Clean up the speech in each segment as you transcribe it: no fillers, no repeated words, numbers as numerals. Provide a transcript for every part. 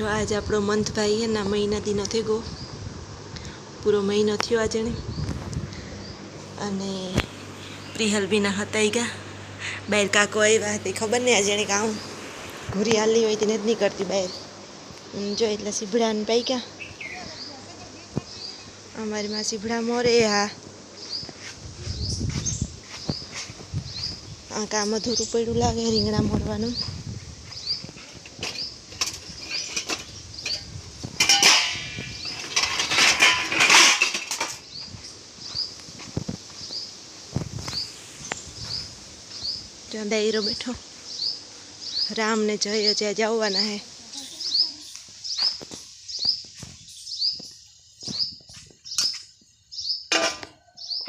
જો આજે આપણો મંથભાઈ એના મહિના દીનો થઈ ગયો, પૂરો મહિનો થયો આજે ને. અને પ્રિહલબીના હતા ગયા બહાર, કાકો આવ્યા હતી ખબર નહીં આજે એને કામ ઘોરી હાલી હોય તેને જ નહીં કરતી બહાર. જો એટલે સીભડાને પાઈ ગયા અમારી માં સીભડા મોરે. હા આ કામ અધૂરું પડ્યું લાગે રીંગણા મોરવાનું. ત્યાં દાયરો બેઠો રામ ને જય જ્યાં જવાના હે.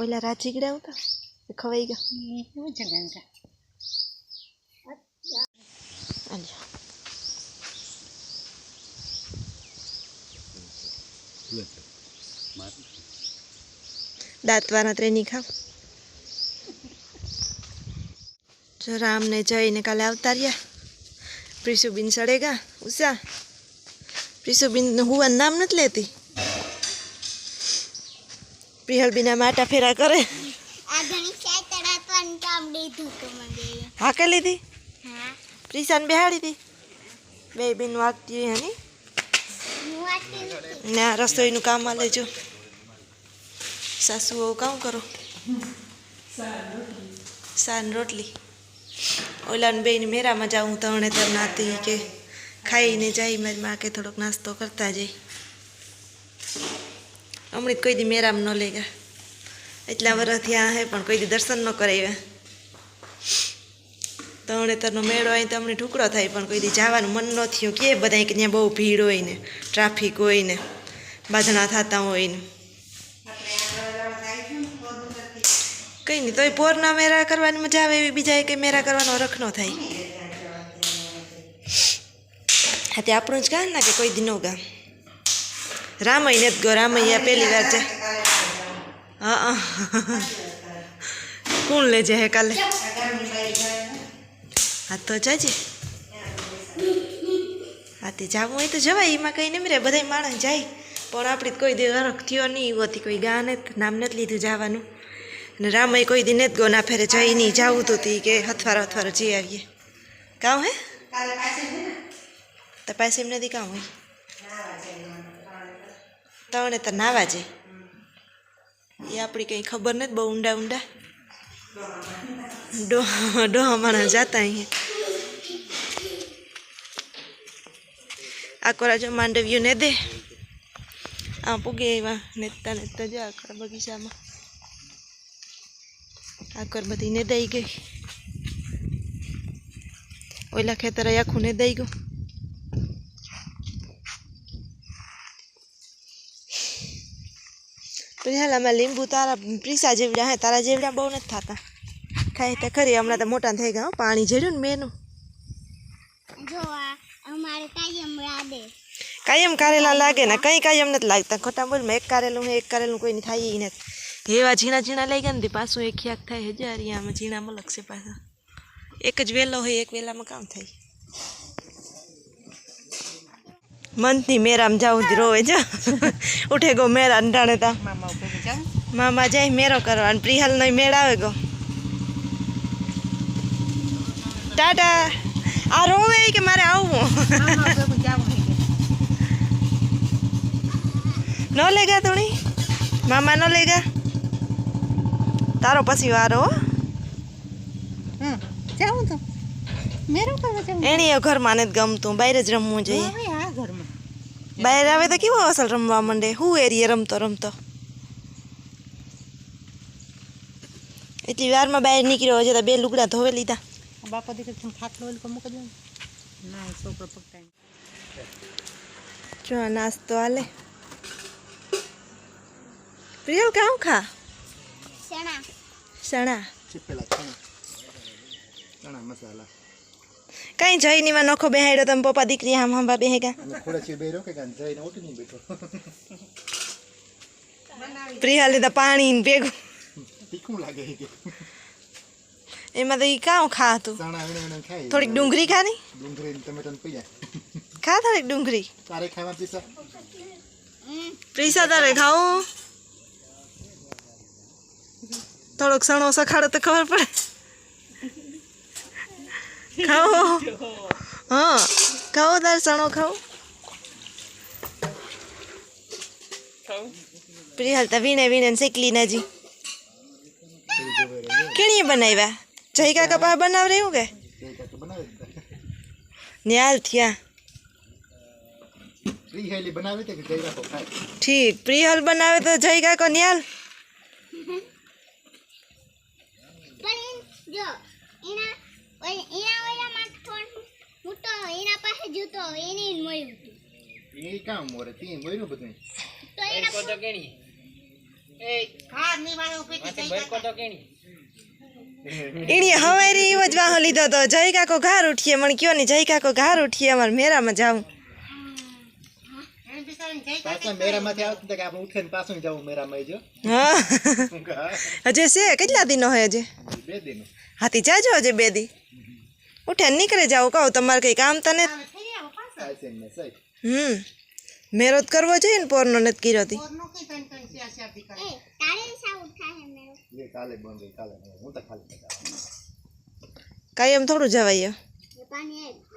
ઓલા રાજીગડા આવતા ખવાઈ ગયા. દાંત વાળા ત્રેની ખાવ. જો રામ ને જઈને કાલે આવતા રહ્યા. પ્રિશુબીન સડેગા ઉષા. પ્રિશુબીન હુવાનું નામ નથી લેતી. પ્રિહલબીના માટા ફેરા કરે. હા કે લીધી પ્રિશાને બેહાડી હતી. બે બેન વાગતી હોય હની ના રસોઈનું કામ માં લેજો. સાસુ બહુ કામ કરો. સાન રોટલી. ઓલાને બેને મેરામાં જાઉં તણે તર નાતી કે ખાઈને જાય. મારી માં કે થોડોક નાસ્તો કરતા જાય. હમણાં કોઈ દી મેરામાં ન લેગા. એટલા વર્ષ ત્યાં હે પણ કોઈ દી દર્શન ન કરાવ્યા. તરણેતરનો મેળો અહીં તો અમને ઢુકડો થાય પણ કોઈ દી જવાનું મન ન થયું. કે બધા કે ત્યાં બહુ ભીડ હોય ને ટ્રાફિક હોય ને બાંધણા થતા હોય ને કંઈ નહીં. તોય પોરના મેળા કરવાની મજા આવે એવી બીજા કંઈ મેળા કરવાનો રખ ન થાય. હા તે આપણું જ ગામ ના કે કોઈ દી નો ગામ. રામય ને જ ગો. રામૈયા પહેલી વાર છે. હા કોણ લે છે હે કાલે? હા તો જાજે. હા તે જવું હોય તો જવાય, એમાં કંઈ નહીં રે. બધા માણસ જાય પણ આપણી કોઈ દી હરખ થયો નહીં. એવોથી કોઈ ગા ને નામ નથી લીધું જવાનું. અને રામય કોઈ દી નથી ગો. ના ફેરે જઈ નહીં જવું તો કે હથવારો જઈ આવીએ. કામ હે તો પાસે એમ નથી કામ હોય. તણે તો નાવા જાય એ આપણી કંઈ ખબર નથી બહુ ઊંડા ઊંડા. ડોહા માણસ જતા અહીંયા. આ કોરા જો માંડવ્યું ને દે આ પૂગે એવા નેતા નેતા જો આખા બગીચામાં આકર બધી ને દઈ ગઈ. ઓલા ખેતર આખું ને દઈ ગયું. હાલ આમાં લીંબુ તારા પ્રીસા જેવડા હે, તારા જેવડા બહુ નથી થતા. ખાય તો ખરી. હમણાં તો મોટા થઈ ગયા. પાણી જેડ્યું ને મેનું. કાયમ કારેલા લાગે ને કંઈ કાયમ નથી લાગતા. ખોટા બોલમાં એક કારેલું હે એક કારેલું કોઈ નહીં થાય નથી. એવા ઝીણા ઝીણા લઈ ગયા ને પાછું એક ખ્યાક થાય. હજારી આમાં ઝીણામાં લગશે પાછા. એક જ વેલો હોય એક વેલામાં કામ થાય. મંથની મેરામાં જાઉં રોવે છે. ઉઠે ગો મેરા ટાણે તા મામા જાય મેરો કરવા. પ્રિહલ નો મેળ આવે ગો. ટાટા. આ રોવે કે મારે આવવું ન લેગા તુણી મામા ન લેગા. તારો પછી વારો જાઉં તો મેરો કરવા જાઉં. એની ઘરમાં નથી ગમતું, બહાર જ રમવું જોઈએ. બહાર આવે તો કેવો અસલ રમવા માંડે. હું એરીએ રમતો રમતો એટલી વારમાં બહાર નીકળ્યો છે. તો બે લુગડા ધોવે લીધા. બાપા દીકરી ખાટલો મૂકી દે ના છોકરો પકડાય. જો નાસ્તો હાલે. પ્રિયલ કામ ખા ચણા ચણા ચણા મસાલા. કઈ જઈ માં નખો બેહાડ્યો તમે પપ્પા દીકરી આમ હંબા બેહેગા. પ્રિયાલે તો પાણી ભેગું તીખું લાગે છે. એમાં તો ઈ કામ ખા તું થોડીક ડુંગળી ખા ની. ડુંગળી ટમેટા પી જાય ખા. ખા થાળી ડુંગળી તારે ખાવા પીસા પ્રીસા તારે ખાવું થોડોક સણો સખાડો તો ખબર પડે ખાઓ હા ખાઓ તારે સણો ખાઓ પ્રિયલ તો વીણે વીણે શીખલી નાજી કેણીએ બનાવ્યા જય કાકા પા બનાવ રહ્યું કે ન્યાલ થયા પ્રિહેલી બનાવે તે કે જઈ રાખો ખાય ઠીક પ્રિયલ બનાવે તો જય કાકો ન્યાલ પણ જો એના ઓલા માં થોડ મોટો એના પાસે જૂતો એને મળ્યું એ કામ મોરે તી મોયનું બધું તો એના તો કેણી એ ખાર ની વાળો ઉભી થઈ બરકો તો કેણી એની હવારી એવો જ વાહો લીધો તો જય કાકો ઘાર ઉઠીએ મને કયો ને જય કાકો ઘાર ઉઠીએ અમારે મેરામાં જાઉં એને બિચારીને જઈ પાછા મેરામાંથી આવતું કે આપણે ઉઠીને પાછું જવું મેરામાં જો હા હજે છે કેટલા દિનો હોય હજે 2 દિન હાથી જાજો હજે 2 દી ઉઠે નીકળે જાવ કહું તમારે કંઈ કામ તને આવે થઈ આવો પાછા ખાય છે ને સહી મેરો જ કરવો જોઈએ ને પોરનો નથી કર્યો હતી ઓરનો કી તન તન સ્યા દી કરે એ તારે સા ઉઠા હે મેરો એ કાલે બંધ કાલે હું તો ખાલી કાંઈ એમ થોડું જવાય એ પાણી આવ